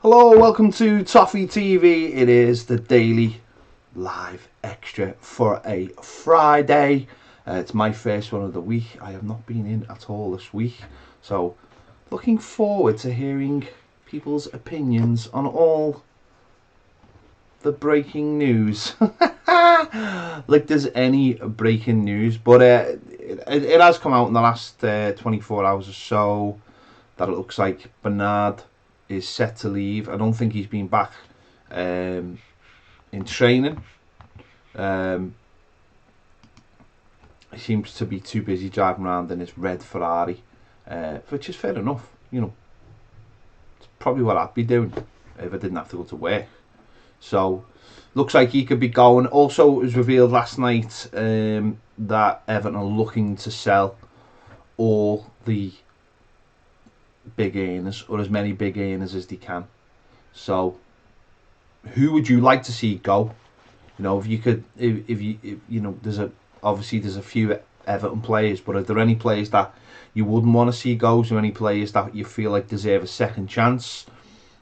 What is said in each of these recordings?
Hello, welcome to Toffee TV. It is the daily live extra for a Friday. It's my first one of the week. I have not been in at all this week, so looking forward to hearing people's opinions on all the breaking news. Like there's any breaking news, but it has come out in the last 24 hours or so that it looks like Bernard is set to leave. I don't think he's been back in training. He seems to be too busy driving around in his red Ferrari, which is fair enough. You know, it's probably what I'd be doing if I didn't have to go to work. So, looks like he could be going. Also, it was revealed last night that Everton are looking to sell all the big earners, or as many big earners as they can. So, who would you like to see go? You know, if you could, if you know, there's a few Everton players, but are there any players that you wouldn't want to see go? Or any players that you feel like deserve a second chance,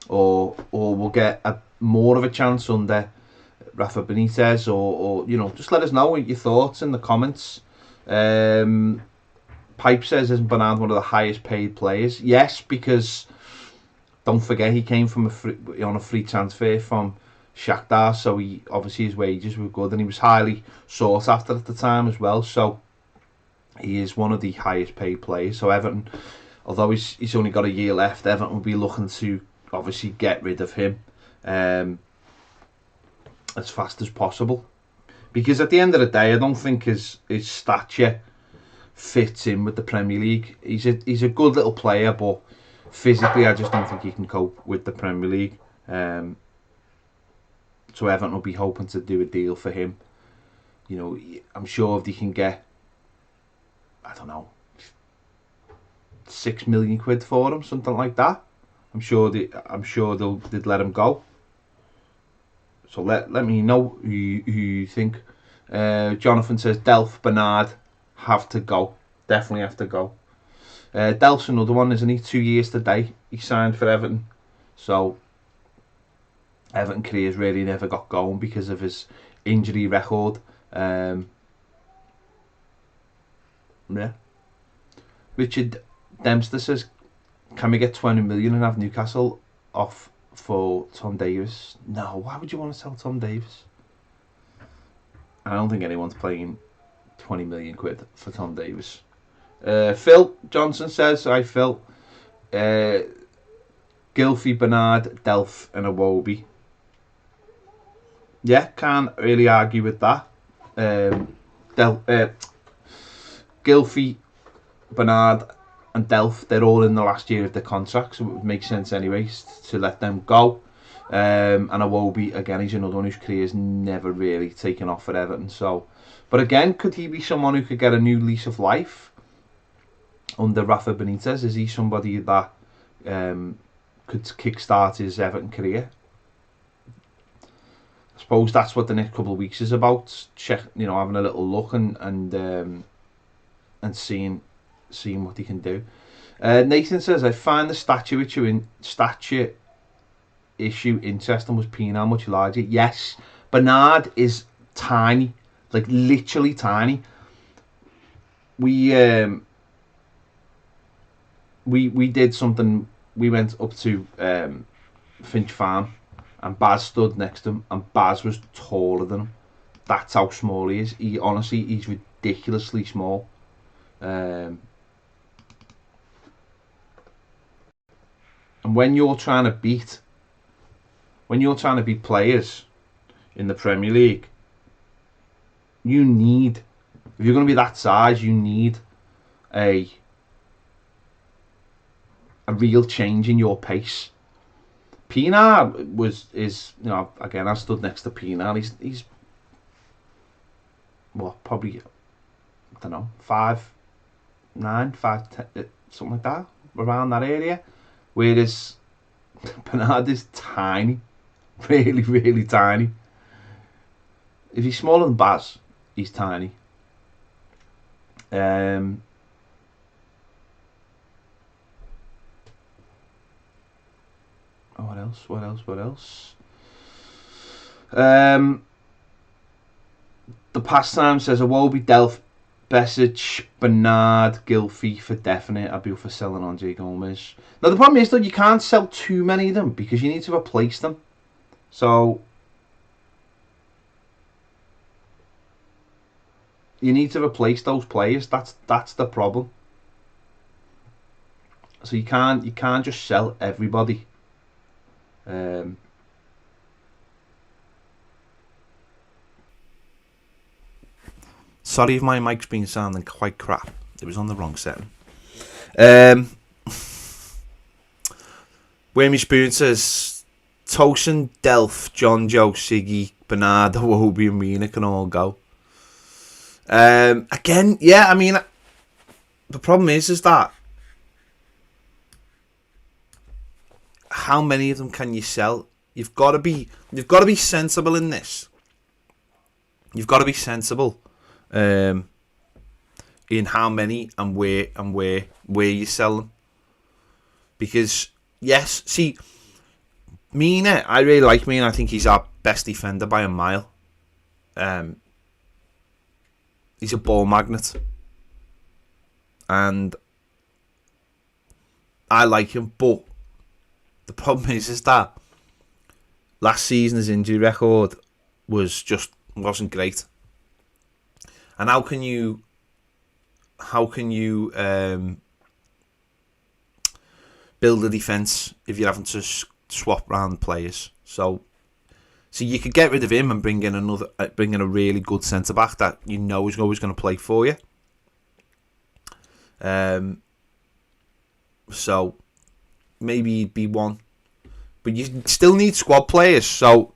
or will get more of a chance under Rafa Benitez, or you know, just let us know your thoughts in the comments. Pipe says, isn't Bernard one of the highest paid players? Yes, because don't forget he came from on a free transfer from Shakhtar, so he obviously his wages were good, and he was highly sought after at the time as well. So he is one of the highest paid players. So Everton, although he's only got a year left, Everton will be looking to obviously get rid of him as fast as possible, because at the end of the day, I don't think his stature fits in with the Premier League. He's a good little player, but physically I just don't think he can cope with the Premier League. So Everton will be hoping to do a deal for him. You know, I'm sure if they can get, I don't know, £6 million for him, something like that, I'm sure they'd let him go. So let me know who you think. Jonathan says Delph, Bernard have to go. Definitely have to go. Delph's another one, isn't he? 2 years today he signed for Everton. So Everton career's really never got going because of his injury record. Yeah. Richard Dempster says, can we get 20 million and have Newcastle off for Tom Davies? No, why would you want to sell Tom Davies? I don't think anyone's playing 20 million quid for Tom Davies. Phil Johnson says, hi Phil, Gylfi, Bernard, Delph and Iwobi. Yeah, can't really argue with that. Gylfi, Bernard and Delph, they're all in the last year of their contract, so it would make sense anyways to let them go. And Iwobi, again, he's another one whose career's never really taken off at Everton. So, but again, could he be someone who could get a new lease of life under Rafa Benitez? Is he somebody that could kickstart his Everton career? I suppose that's what the next couple of weeks is about. Having a little look and seeing what he can do. Nathan says, I find the stature issue interesting. Was Pienaar much larger? Yes, Bernard is tiny, like literally tiny. We did something. We went up to Finch Farm, and Baz stood next to him, and Baz was taller than him. That's how small he is. He's ridiculously small. And when you're trying to beat players in the Premier League, if you're going to be that size, you need a real change in your pace. Pienaar again, I stood next to Pienaar. He's probably, I don't know, 5'9", 5'10", something like that, around that area. Whereas Bernard is tiny, really, really tiny. If he's smaller than Baz, he's tiny. What else? The pastime says Iwobi, Delph, Besic, Bernard, Gylfi for definite. I'd be for selling on Jay Gomez. Now the problem is though, you can't sell too many of them because you need to replace them. So you need to replace those players. That's the problem. So you can't just sell everybody. Sorry if my mic's been sounding quite crap. It was on the wrong setting. Whammy Spoon says Tosin, Delph, John Joe, Siggy, Bernard, Iwobi and Mina can all go. Again, yeah, I mean, the problem is that how many of them can you sell? You've got to be sensible in this. You've got to be sensible in how many and where you sell them. Because yes, see, Mina, I really like Mina. I think he's our best defender by a mile. He's a ball magnet, and I like him. But the problem is that last season's injury record wasn't great. And how can you build a defence if you're having to swap round players? So you could get rid of him and bring in a really good centre back that you know is always going to play for you. So maybe he'd be one, but you still need squad players. So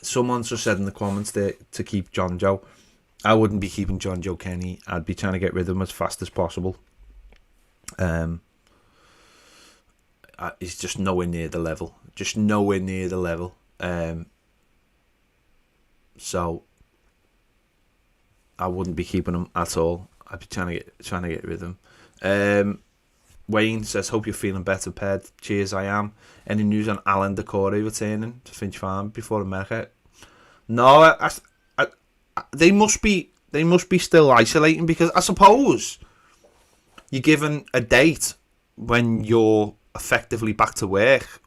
someone just said in the comments to keep John Joe. I wouldn't be keeping John Joe Kenny. I'd be trying to get rid of him as fast as possible. He's just nowhere near the level. So I wouldn't be keeping him at all. I'd be trying to get rid of him. Wayne says, hope you're feeling better, Ped. Cheers, I am. Any news on Alan Decore returning to Finch Farm before America? No, they must be still isolating, because I suppose you're given a date when you're effectively back to work,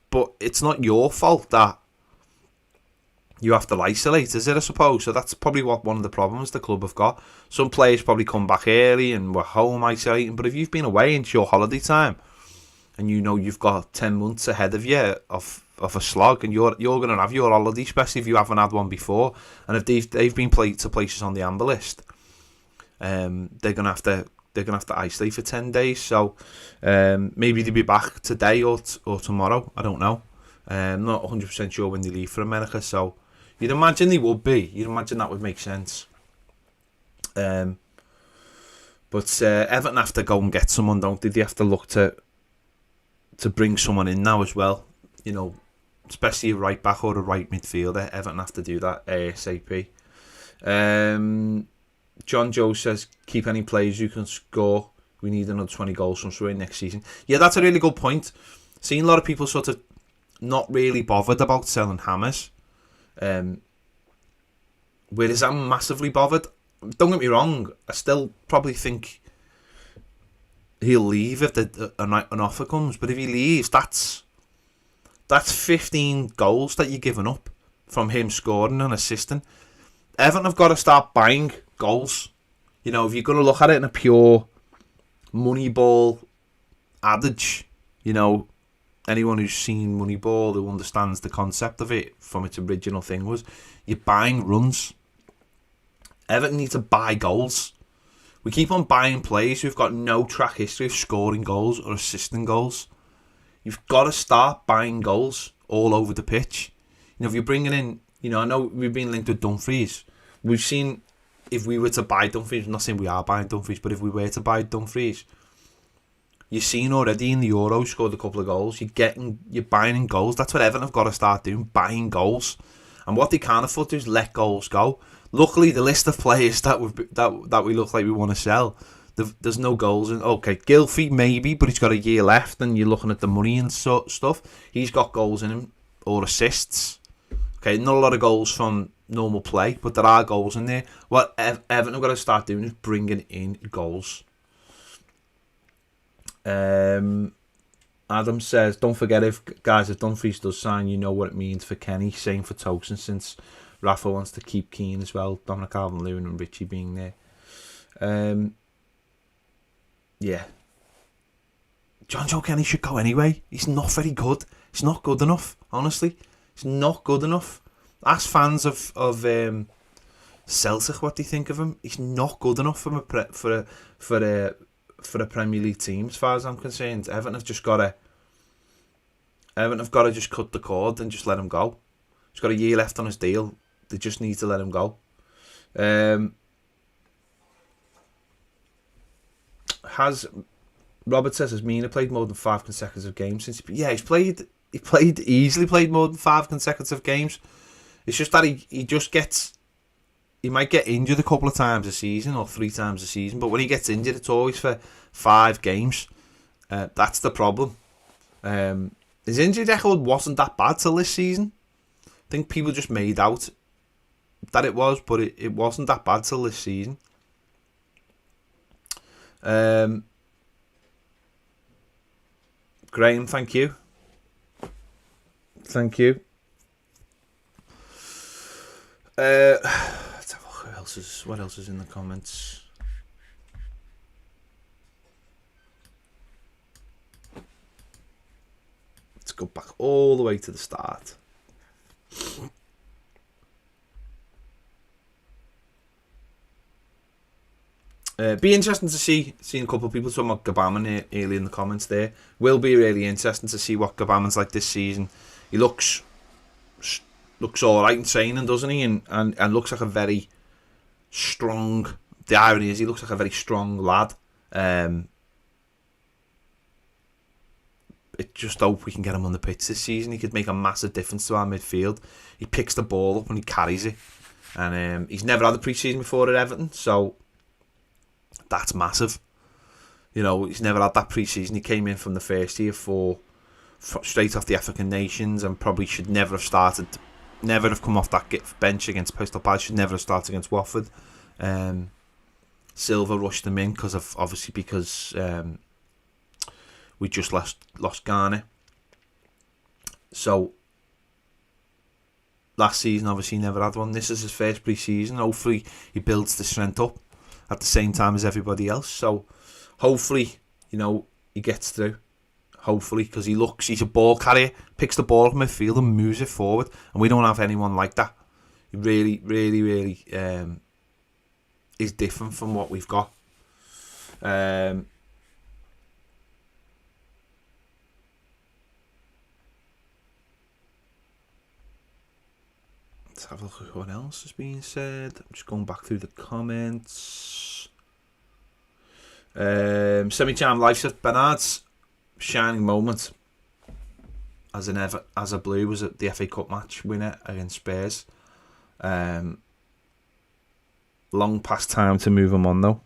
but it's not your fault that you have to isolate, is it? I suppose so. That's probably one of the problems the club have got. Some players probably come back early and were home isolating, but if you've been away into your holiday time and you know you've got 10 months ahead of you of a slog, and you're going to have your holiday, especially if you haven't had one before, and if they've been played to places on the amber list, they're going to have to isolate for 10 days. So maybe they'll be back today or tomorrow. I don't know. I'm not 100% sure when they leave for America, so you'd imagine they would be. You'd imagine that would make sense. But Everton have to go and get someone, don't they? They have to look to bring someone in now as well. You know, especially a right back or a right midfielder. Everton have to do that ASAP. John Joe says, keep any players who can score. We need another 20 goals from Sweden next season. Yeah, that's a really good point. Seeing a lot of people sort of not really bothered about selling Hammers. Whereas I'm massively bothered. Don't get me wrong, I still probably think he'll leave if an offer comes. But if he leaves, that's 15 goals that you're giving up from him scoring and assisting. Everton have got to start buying goals. You know, if you're going to look at it in a pure Moneyball adage, you know, anyone who's seen Moneyball, who understands the concept of it from its original thing, was you're buying runs. Everton need to buy goals. We keep on buying players who've got no track history of scoring goals or assisting goals. You've got to start buying goals all over the pitch. You know, if you're bringing in, you know, I know we've been linked with Dumfries. We've seen, if we were to buy Dumfries, I'm not saying we are buying Dumfries, but if we were to buy Dumfries, you've seen already in the Euro, scored a couple of goals. You're buying in goals. That's what Everton have got to start doing, buying goals. And what they can't afford to do is let goals go. Luckily, the list of players that we look like we want to sell, There's no goals in. Okay, Gylfi maybe, but he's got a year left, and you're looking at the money and stuff. He's got goals in him or assists. Okay, not a lot of goals from normal play, but there are goals in there. What Everton have got to start doing is bringing in goals. Adam says, don't forget if Dumfries does sign, you know what it means for Kenny. Same for Tosin, since Rafa wants to keep Keane as well. Dominic Calvert-Lewin and Richie being there. Yeah. John Joe Kenny should go anyway. He's not very good. He's not good enough, honestly. He's not good enough. Ask fans of Celtic what they think of him. He's not good enough for a Premier League team, as far as I'm concerned. Everton have got to just cut the cord and just let him go. He's got a year left on his deal. They just need to let him go. Robert says, has Mina played more than 5 consecutive games since? He's easily played more than 5 consecutive games. It's just that he might get injured a couple of times a season or 3 times a season, but when he gets injured, it's always for 5 games. That's the problem. His injury record wasn't that bad till this season. I think people just made out that it was, but it wasn't that bad till this season. Graham, thank you. Let's have a look. What else is in the comments? Let's go back all the way to the start. Be interesting to see a couple of people talking about Gbamin early in the comments there. Will be really interesting to see what Gbamin's like this season. He looks alright in training, doesn't he? And looks like a very strong. The irony is he looks like a very strong lad. I just hope we can get him on the pitch this season. He could make a massive difference to our midfield. He picks the ball up and he carries it. And he's never had a pre-season before at Everton, so that's massive. You know, he's never had that pre-season. He came in from the first year straight off the African Nations, and probably should never have started, never have come off that bench against Crystal Palace, should never have started against Watford. Silva rushed him in because we just lost Garner. So last season obviously he never had one. This is his first pre-season. Hopefully he builds the strength up at the same time as everybody else. So hopefully, he gets through. Hopefully, because he's a ball carrier, picks the ball up midfield and moves it forward. And we don't have anyone like that. He really, really, really is different from what we've got. Let's have a look at what else has been said. I'm just going back through the comments. Semi-charm life says Bernard's shining moment as a Blue was at the FA Cup match winner against Spurs. Long past time to move him on though.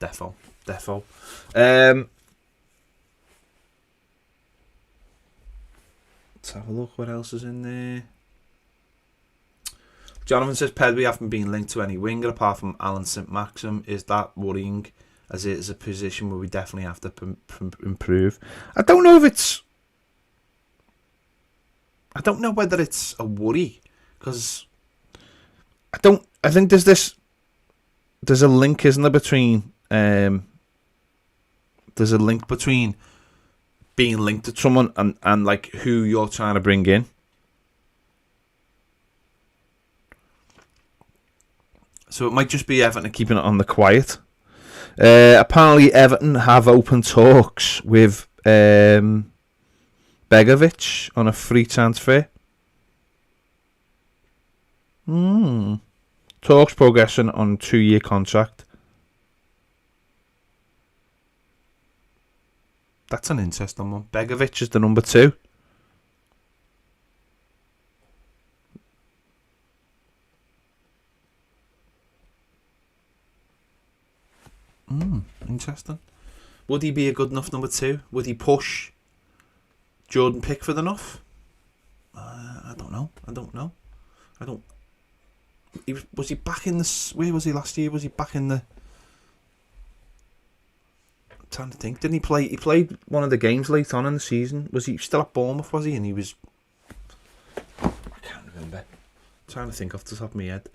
Defo. Let's have a look what else is in there. Jonathan says Pedri haven't been linked to any winger apart from Alan St. Maxim. Is that worrying, as it is a position where we definitely have to improve? I don't know whether it's a worry, because I think there's a link, isn't there, between there's a link between being linked to someone and like who you're trying to bring in. So it might just be Everton keeping it on the quiet. Apparently Everton have open talks with Begovic on a free transfer. Talks progressing on a 2-year contract. That's an interesting one. Begovic is the number 2. Interesting. Would he be a good enough number 2? Would he push Jordan Pickford enough? I don't know. Was he back in the... Where was he last year? Was he back in the... I'm trying to think. Didn't he play... He played one of the games late on in the season. Was he still at Bournemouth, was he? And he was... I can't remember. I'm trying to think off the top of my head.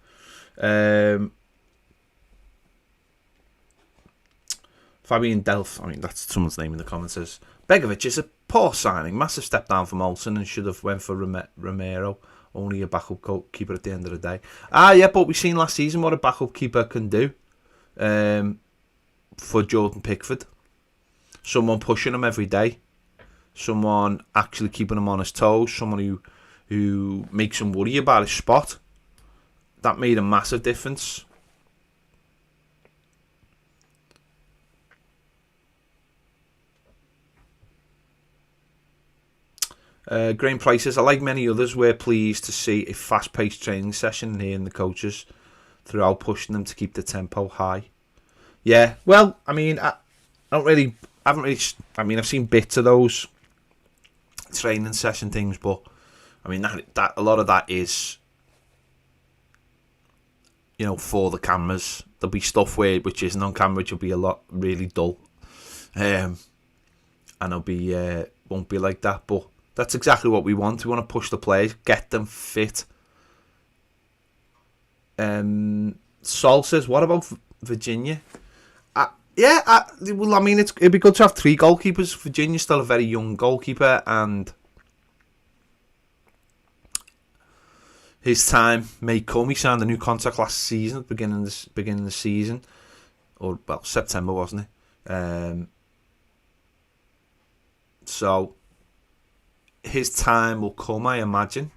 Fabian Delph, I mean, that's someone's name in the comments, says, Begovic is a poor signing. Massive step down from Olsen and should have went for Romero. Only a backup goalkeeper at the end of the day. Yeah, but we've seen last season what a backup keeper can do for Jordan Pickford. Someone pushing him every day. Someone actually keeping him on his toes. Someone who makes him worry about his spot. That made a massive difference. Graham Price says, I like many others, we're pleased to see a fast-paced training session here in the coaches throughout pushing them to keep the tempo high. Yeah, well, I mean, I've seen bits of those training session things, but I mean that a lot of that is, you know, for the cameras. There'll be stuff which isn't on camera, which will be a lot really dull, and it'll be won't be like that, but. That's exactly what we want. We want to push the players, get them fit. Sol says, what about Virginia? Well, I mean, it'd be good to have 3 goalkeepers. Virginia's still a very young goalkeeper, and his time may come. He signed a new contract last season, at the beginning of the season, or well, September, wasn't it? So. His time will come, I imagine,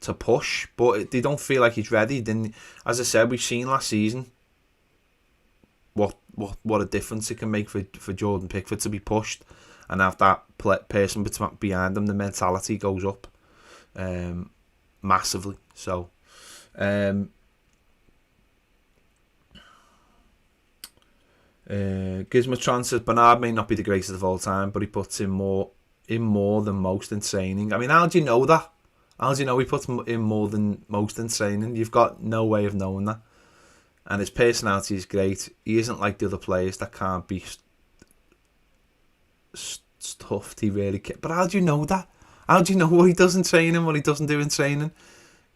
to push, but they don't feel like he's ready. Then, as I said, we've seen last season what a difference it can make for Jordan Pickford to be pushed and have that person behind him. The mentality goes up massively. So, Gizmotron says Bernard may not be the greatest of all time, but he puts in more than most in training. I mean, how do you know that? How do you know he puts in more than most in training? You've got no way of knowing that. And his personality is great. He isn't like the other players that can't be stuffed. He really can. But how do you know that? How do you know what he does in training, what he doesn't do in training?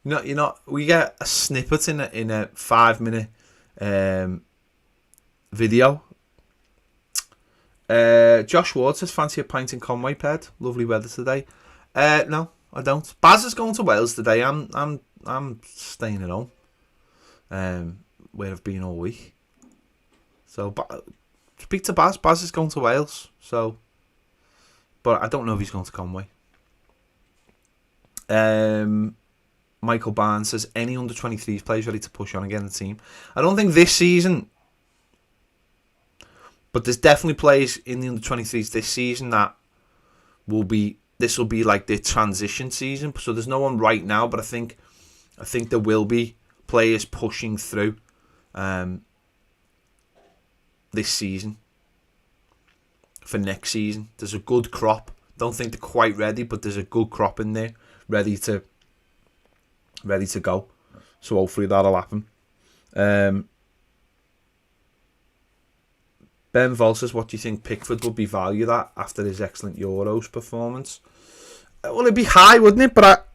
We get a snippet in a 5-minute video. Josh Ward says, fancy a pint in Conway, Ped. Lovely weather today. No, I don't. Baz is going to Wales today. I'm staying at home. Where I've been all week. So, speak to Baz. Baz is going to Wales. So, but I don't know if he's going to Conway. Michael Barnes says, any under 23s players ready to push on again in the team. I don't think this season. But there's definitely players in the under-23s this season that this will be like their transition season. So there's no one right now, but I think there will be players pushing through this season for next season. There's a good crop. Don't think they're quite ready, but there's a good crop in there ready to go. So hopefully that'll happen. Ben Vol says, what do you think Pickford would be valued at after his excellent Euros performance? Well, it'd be high, wouldn't it? But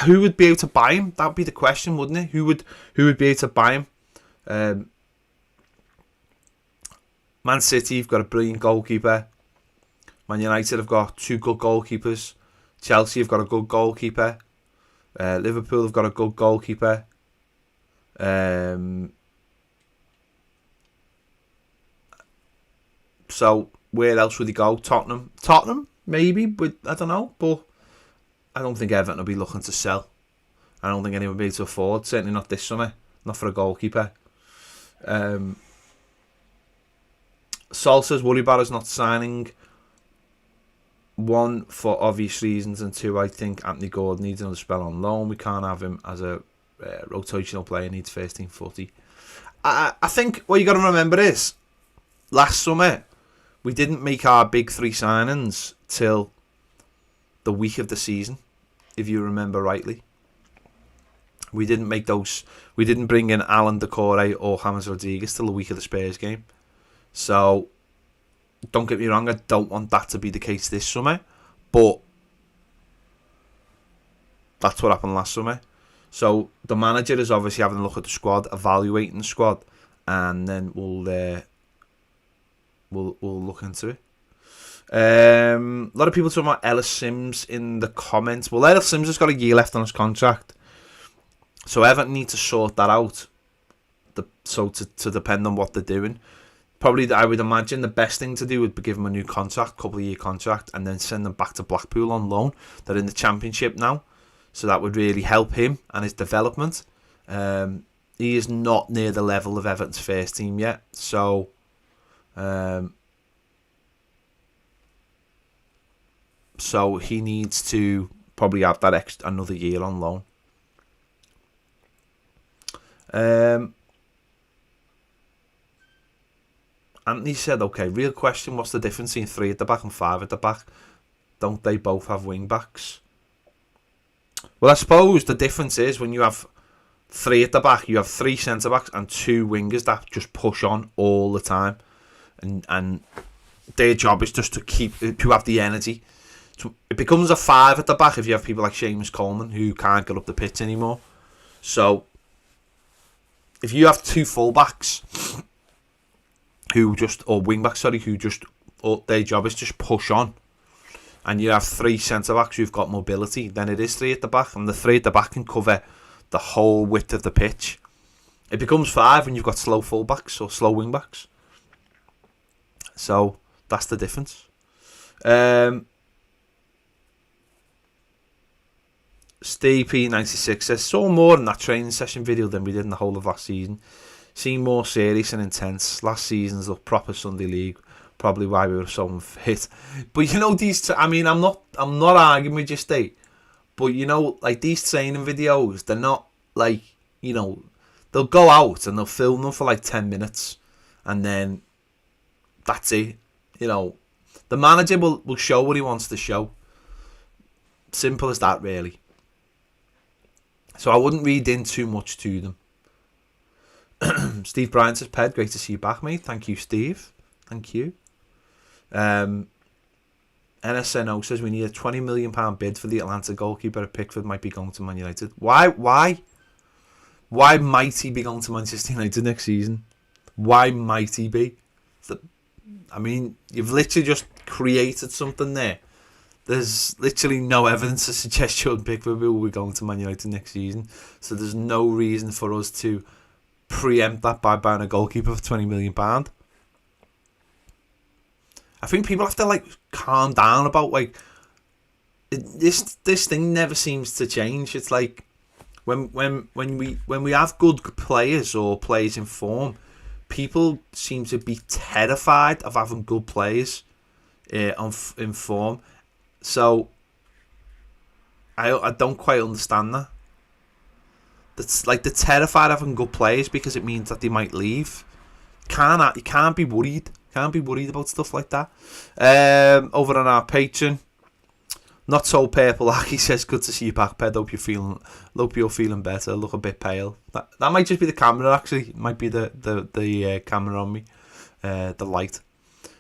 who would be able to buy him? That would be the question, wouldn't it? Who would be able to buy him? Man City have got a brilliant goalkeeper. Man United have got 2 good goalkeepers. Chelsea have got a good goalkeeper. Liverpool have got a good goalkeeper. So where else would he go? Tottenham, maybe, but I don't know. But I don't think Everton will be looking to sell. I don't think anyone will be able to afford. Certainly not this summer. Not for a goalkeeper. Sol says worry about us not signing. 1, for obvious reasons, and 2, I think Anthony Gordon needs another spell on loan. We can't have him as a rotational player. Needs first team footy. I think what you got to remember is last summer, we didn't make our big 3 signings till the week of the season, if you remember rightly. We didn't make those. We didn't bring in Alan Decore or James Rodriguez till the week of the Spurs game. So, don't get me wrong, I don't want that to be the case this summer. But that's what happened last summer. So, the manager is obviously having a look at the squad, evaluating the squad, and then we'll look into it. A lot of people talking about Ellis Sims in the comments. Well, Ellis Sims has got a year left on his contract. So Everton need to sort that out. To depend on what they're doing. Probably, I would imagine the best thing to do would be give him a new contract, couple of year contract, and then send them back to Blackpool on loan. They're in the Championship now, so that would really help him and his development. He is not near the level of Everton's first team yet, so he needs to probably have that another year on loan. Anthony said, okay, real question, what's the difference between 3 at the back and 5 at the back? Don't they both have wing backs? Well, I suppose the difference is when you have 3 at the back, you have 3 centre backs and 2 wingers that just push on all the time, and their job is just to have the energy. So it becomes a 5 at the back if you have people like Seamus Coleman who can't get up the pitch anymore. So if you have 2 fullbacks or wing backs, their job is just push on, and you have 3 centre backs who've got mobility, then it is 3 at the back, and the 3 at the back can cover the whole width of the pitch. It becomes 5 when you've got slow fullbacks or slow wing backs. So that's the difference. Steve P96 says, saw more in that training session video than we did in the whole of last season. Seemed more serious and intense. Last season's looked proper Sunday League. Probably why we were so unfit. But you know, I'm not arguing with you, Steve. But you know, like these training videos, they're not like, you know, they'll go out and they'll film them for like 10 minutes and then that's it. You know, the manager will show what he wants to show. Simple as that, really. So I wouldn't read in too much to them. Steve Bryan says, Ped, great to see you back, mate. Thank you, Steve. Thank you. NSNO says we need a £20 million bid for the Atlanta goalkeeper at Pickford might be going to Man United. Why might he be going to Manchester United next season? Why might he be? I mean, you've literally just created something there. There's literally no evidence to suggest Jordan Pickford will be going to Man United next season. So there's no reason for us to preempt that by buying a goalkeeper for £20 million. I think people have to like calm down about like this thing never seems to change. It's like when we have good players or players in form, people seem to be terrified of having good players in form. So I don't quite understand that. That's like they're terrified of having good players because it means that they might leave. You can't be worried. Can't be worried about stuff like that. Over on our Patreon, Not So Purple Aki says, good to see you back, Ped. Hope you're feeling better. Look a bit pale. That might just be the camera, actually. It might be the camera on me. The light.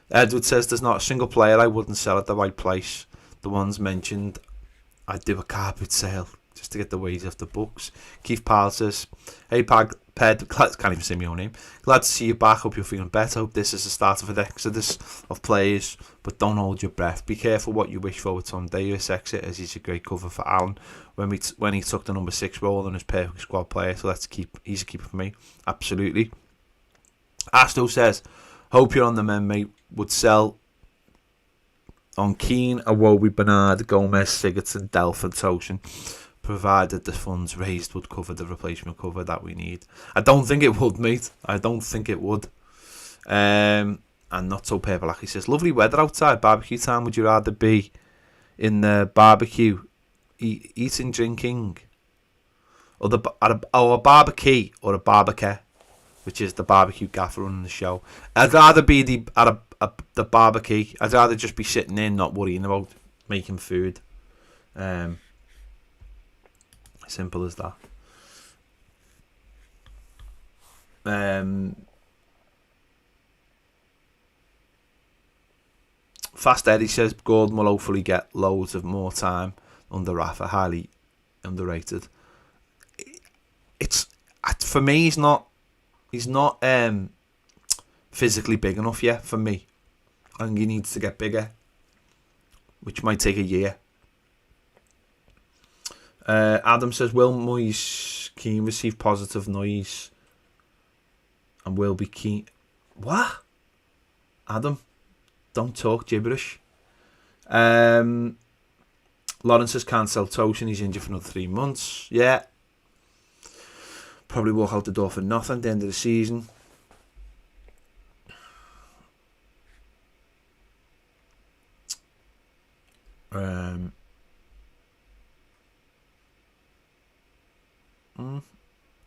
Edward says, there's not a single player I wouldn't sell at the right price. The ones mentioned, I'd do a carpet sale just to get the wages off the books. Keith Powell says, hey Ped, can't even say my own name. Glad to see you back. Hope you're feeling better. Hope this is the start of an exodus of players, but don't hold your breath. Be careful what you wish for with Tom Davis exit, as he's a great cover for Alan when he took the number 6 role and his perfect squad player. So he's a keeper for me. Absolutely. Asto says, hope you're on the men, mate. Would sell on Keane, Awobi, Bernard, Gomez, Sigurdsson, Delph and Toshin, provided the funds raised would cover the replacement cover that we need. I don't think it would, mate. I don't think it would. And Not So Purple Aki says, lovely weather outside, barbecue time. Would you rather be in the barbecue, eating, drinking, or a barbecue or a barbecue? which is the barbecue gaffer running the show. I'd rather be the barbecue. I'd rather just be sitting in, not worrying about making food. Simple as that. Fast Eddie says Gordon will hopefully get loads of more time under Rafa. Highly underrated. It's for me. He's not physically big enough yet for me. I think he needs to get bigger, which might take a year. Adam says, will Moyes Keane receive positive noise and will be keen? What? Adam, don't talk gibberish. Lawrence says, can't sell Tosin, he's injured for another 3 months. Yeah. Probably walk out the door for nothing at the end of the season.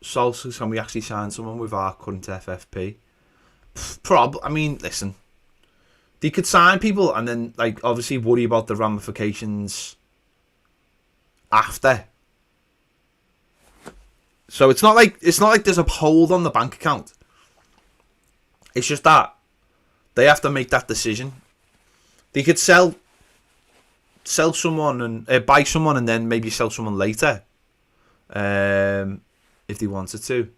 Sol says, can we actually sign someone with our current FFP? I mean, listen, they could sign people and then, like, obviously worry about the ramifications after. So it's not like there's a hold on the bank account. It's just that they have to make that decision. They could sell someone and buy someone and then maybe sell someone later, if they wanted to.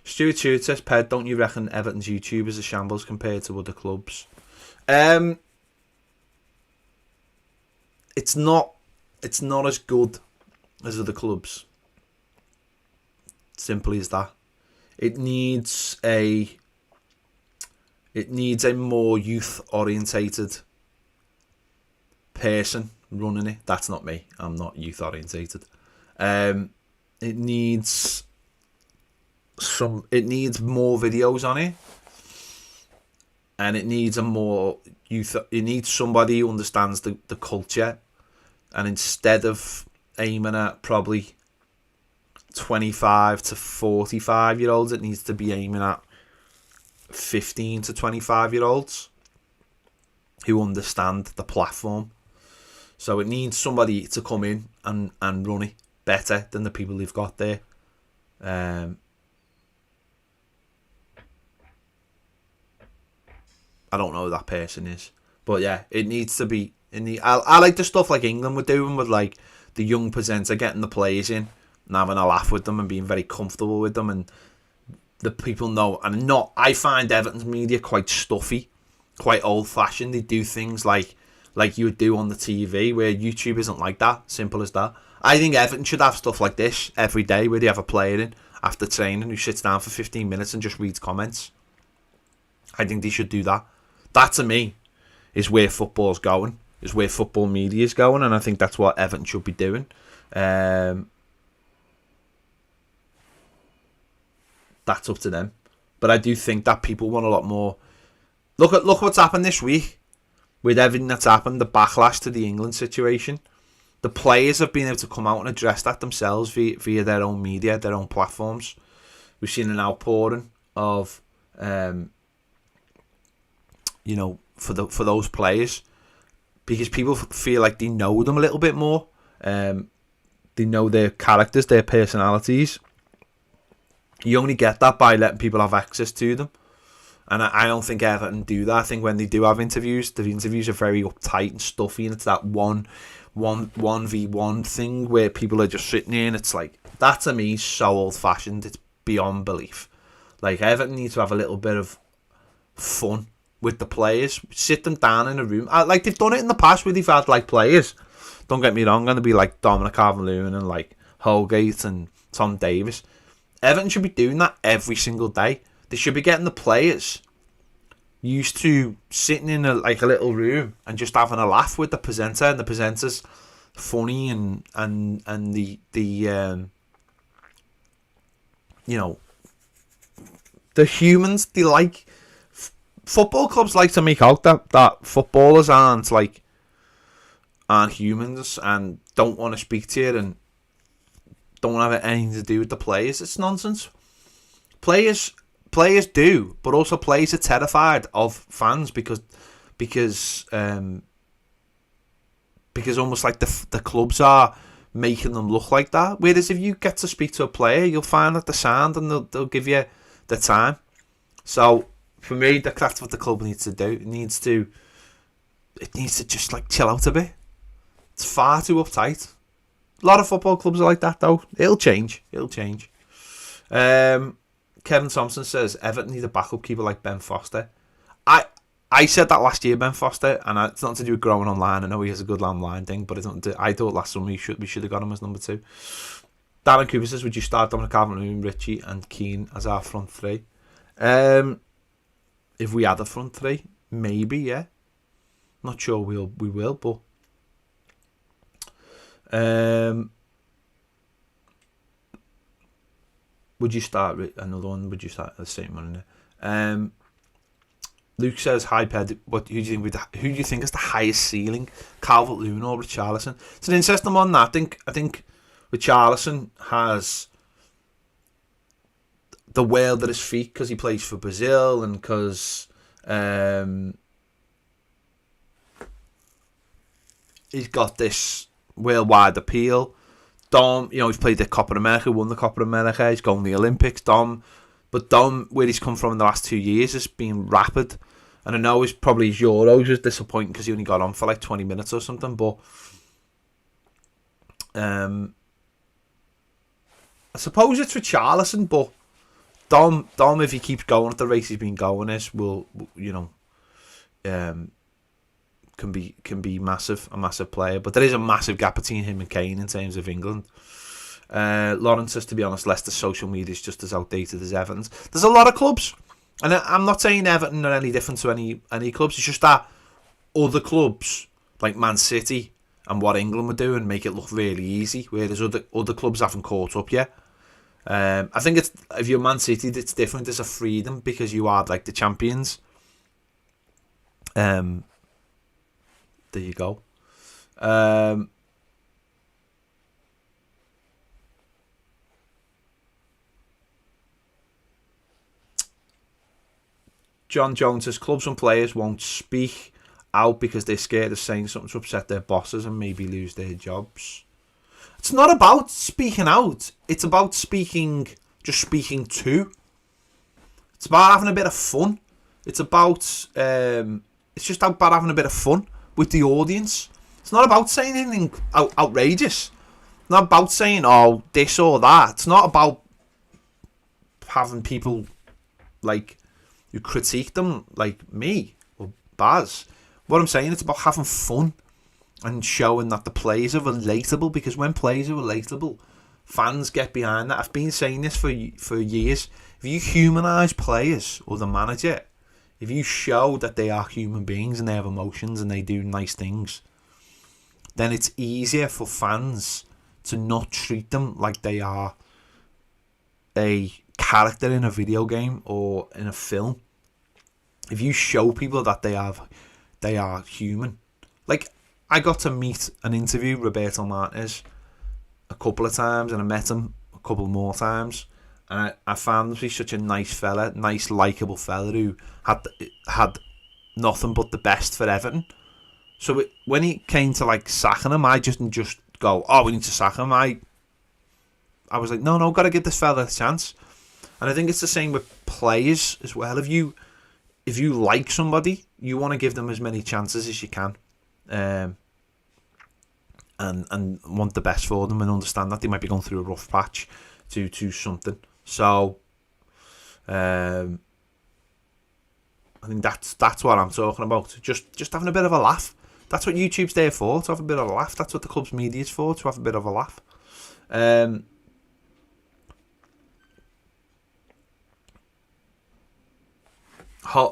Stuart says, Ped, don't you reckon Everton's YouTube is a shambles compared to other clubs? It's not as good as other clubs. Simply as that. It needs a more youth orientated person running it. That's not me. I'm not youth orientated. It needs more videos on it, and it needs a more youth. It needs somebody who understands the culture, and instead of aiming at probably 25 to 45 year olds, it needs to be aiming at 15 to 25 year olds who understand the platform. So it needs somebody to come in and run it better than the people they've got there. I don't know who that person is, but yeah, it needs to be in the. I like the stuff like England were doing with like the young presenter getting the players in and having a laugh with them and being very comfortable with them, and the people know. And not, I find Everton's media quite stuffy, quite old fashioned. They do things like you would do on the TV, where YouTube isn't like that. Simple as that. I think Everton should have stuff like this every day, where they have a player in after training who sits down for 15 minutes and just reads comments. I think they should do that. That, to me, is where football's going, is where football media is going, and I think that's what Everton should be doing. That's up to them. But I do think that people want a lot more. Look what's happened this week with everything that's happened, the backlash to the England situation. The players have been able to come out and address that themselves via their own media, their own platforms. We've seen an outpouring of, for those players, because people feel like they know them a little bit more. They know their characters, their personalities. You only get that by letting people have access to them. And I don't think Everton do that. I think when they do have interviews, the interviews are very uptight and stuffy, and it's that 1v1 thing where people are just sitting there, and it's like, that to me is so old-fashioned, it's beyond belief. Like, Everton needs to have a little bit of fun with the players, sit them down in a room. Like, they've done it in the past where they've had, like, players, don't get me wrong, going to be like Dominic Calvert-Lewin and, like, Holgate and Tom Davis. Everton should be doing that every single day. They should be getting the players used to sitting in a little room and just having a laugh with the presenter, and the presenter's funny and the humans, they like football clubs like to make out that footballers aren't humans and don't want to speak to you and don't have anything to do with the players. It's nonsense. Players do, but also players are terrified of fans because almost like the clubs are making them look like that. Whereas if you get to speak to a player, you'll find that the sound and they'll give you the time. So for me, that's what the club needs to do. It needs to just like chill out a bit. It's far too uptight. A lot of football clubs are like that though. It'll change. Kevin Thompson says Everton need a backup keeper like Ben Foster. I said that last year, Ben Foster, and it's nothing to do with growing online. I know he has a good online thing, but I thought last summer we should have got him as number 2. Darren Cooper says, would you start Dominic Calvert-Lewin, Richie and Keane as our front 3? If we had a front 3, maybe, yeah. Not sure we will, but would you start another one? Would you start the same one? Luke says, "Hi Ped, who do you think is the highest ceiling, Calvert-Lewin or Richarlison?" It's an interesting one. I think Richarlison has the world at his feet because he plays for Brazil and because he's got this worldwide appeal. Dom, he's played the Copa America, won the Copa America, he's going to the Olympics. Dom, where he's come from in the last 2 years has been rapid. And I know his Euros was disappointing because he only got on for like 20 minutes or something. But I suppose it's Richarlison, but Dom, if he keeps going at the race he's been going, can be a massive player. But there is a massive gap between him and Kane in terms of England. Lawrence says, to be honest, Leicester's social media is just as outdated as Everton's. There's a lot of clubs, and I'm not saying Everton are any different to any clubs. It's just that other clubs like Man City and what England were doing make it look really easy, whereas other clubs haven't caught up yet. I think if you're Man City, it's different. There's a freedom because you are like the champions. There you go. John Jones says clubs and players won't speak out because they're scared of saying something to upset their bosses and maybe lose their jobs. It's not about speaking out. It's about speaking to. It's about having a bit of fun. It's just about having a bit of fun with the audience. It's not about saying anything outrageous. It's not about saying, oh, this or that. It's not about having people like you critique them like me or Baz. What I'm saying, it's about having fun and showing that the players are relatable, because when players are relatable, fans get behind that. I've been saying this for years. If you humanise players or the manager, if you show that they are human beings and they have emotions and they do nice things, then it's easier for fans to not treat them like they are a character in a video game or in a film. If you show people that they are human. Like, I got to meet and interview Roberto Martinez a couple of times, and I met him a couple more times, and I found him to be such a nice fella, nice, likeable fella who had nothing but the best for Everton. So when he came to like sacking him, I didn't just go, oh, we need to sack him. I was like, no, got to give this fella a chance. And I think it's the same with players as well. If you like somebody, you want to give them as many chances as you can, and want the best for them, and understand that they might be going through a rough patch due to something. So I think that's what I'm talking about. Just having a bit of a laugh. That's what YouTube's there for, to have a bit of a laugh. That's what the club's media is for, to have a bit of a laugh.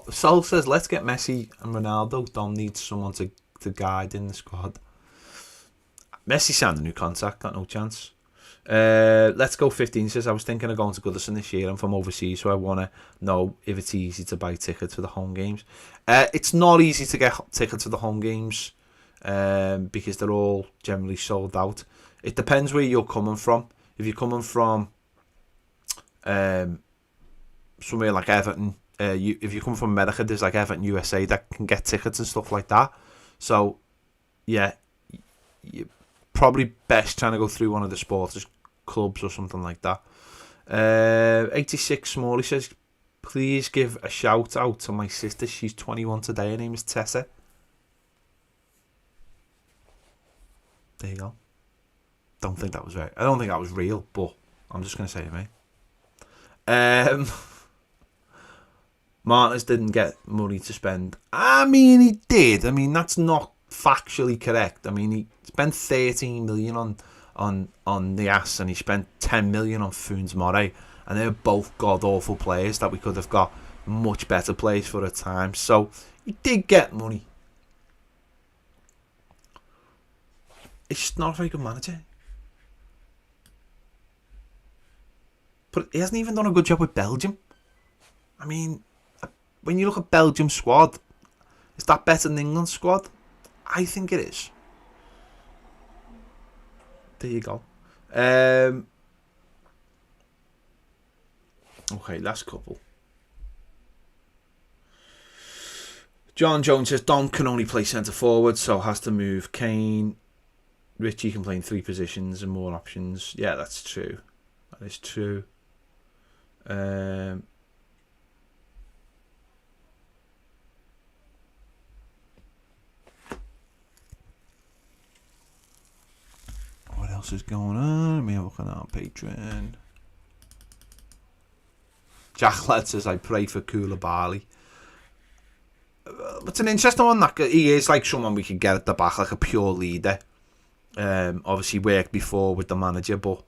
Sol says, let's get Messi and Ronaldo. Dom needs someone to guide in the squad. Messi signed a new contract, got no chance. Let's go 15 says, I was thinking of going to Goodison this year. I'm from overseas, so I want to know if it's easy to buy tickets for the home games. It's not easy to get tickets for the home games because they're all generally sold out. It depends where you're coming from. If you're coming from somewhere like Everton. If you come from America, there's like Everton USA that can get tickets and stuff like that. So, yeah, you're probably best trying to go through one of the sports clubs or something like that. 86 Smalley says, please give a shout out to my sister. She's 21 today. Her name is Tessa. There you go. I don't think that was real, but I'm just going to say it, mate. Martinez didn't get money to spend. I mean, he did. I mean, that's not factually correct. I mean, he spent 13 million on the ass, and he spent 10 million on Funes Mori, and they're both god-awful players that we could have got much better players for at times. So, he did get money. He's just not a very good manager. But he hasn't even done a good job with Belgium. I mean, when you look at Belgium's squad, is that better than England's squad? I think it is. There you go. Okay, last couple. John Jones says Dom can only play centre forward, so has to move Kane. Richie can play in 3 positions and more options. Yeah, that's true. That is true. What else is going on? Let me have a look at our Patreon. Jack Led says, I pray for Koulibaly. It's an interesting one. That he is like someone we could get at the back, like a pure leader. Obviously worked before with the manager, but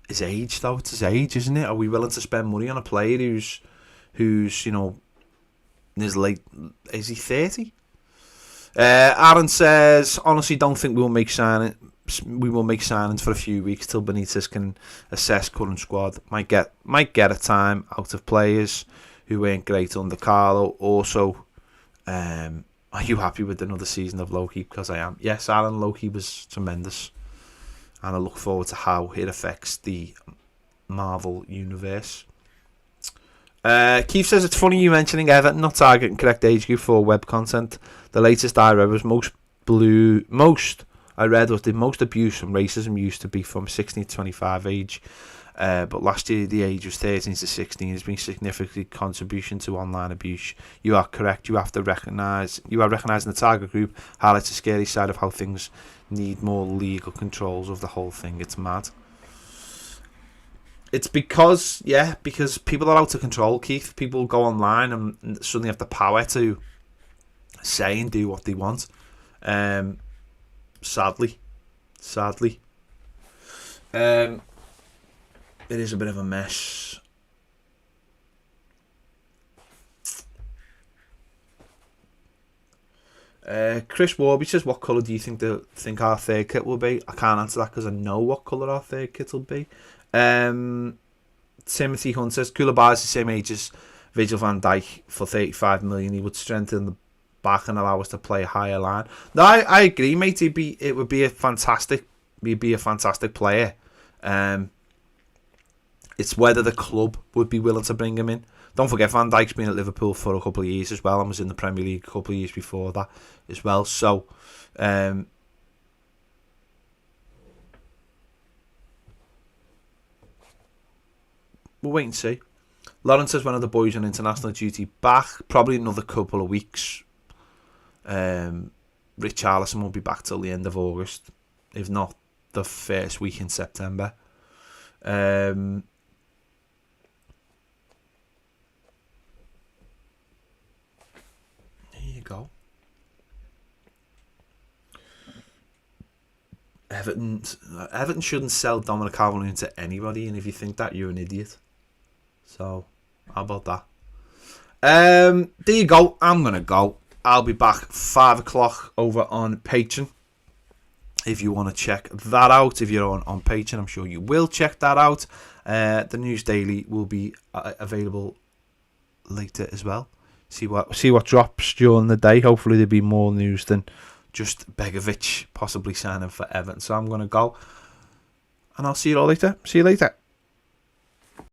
his age, though, it's his age, isn't it? Are we willing to spend money on a player who's you know, in his late, is he 30? Aaron says, honestly, don't think we will make signings for a few weeks till Benitez can assess current squad. Might get a time out of players who weren't great under Carlo. Also, are you happy with another season of Loki? Because I am. Yes, Aaron, Loki was tremendous, and I look forward to how it affects the Marvel universe. Keith says, it's funny you mentioning Everton not targeting correct age group for web content. The latest I read was most the most abuse from racism used to be from 16 to 25 age. But last year the age was 13 to 16 has been significant contribution to online abuse. You are correct. You are recognising the target group highlights a scary side of how things need more legal controls of the whole thing. It's mad. It's because people are out of control, Keith. People go online and suddenly have the power to say and do what they want. Sadly. It is a bit of a mess. Chris Warby says, what colour do you think our third kit will be? I can't answer that because I know what colour our third kit will be. Timothy Hunt says, Koulibaly is the same age as Virgil van Dijk for 35 million. He would strengthen the back and allow us to play a higher line. No, I agree, mate. It would be a fantastic player. It's whether the club would be willing to bring him in. Don't forget, Van Dijk's been at Liverpool for a couple of years as well, and was in the Premier League a couple of years before that as well. So, we'll wait and see. Lawrence says one of the boys on international duty back, probably another couple of weeks. Richarlison won't be back till the end of August, if not the first week in September. There you go. Everton shouldn't sell Dominic Calvert-Lewin to anybody, and if you think that, you're an idiot. So, how about that? There you go. I'm gonna go. I'll be back 5 o'clock over on Patreon. If you want to check that out, if you're on Patreon, I'm sure you will check that out. The News Daily will be available later as well. See what drops during the day. Hopefully there'll be more news than just Begovic possibly signing for Everton. So I'm going to go, and I'll see you all later. See you later.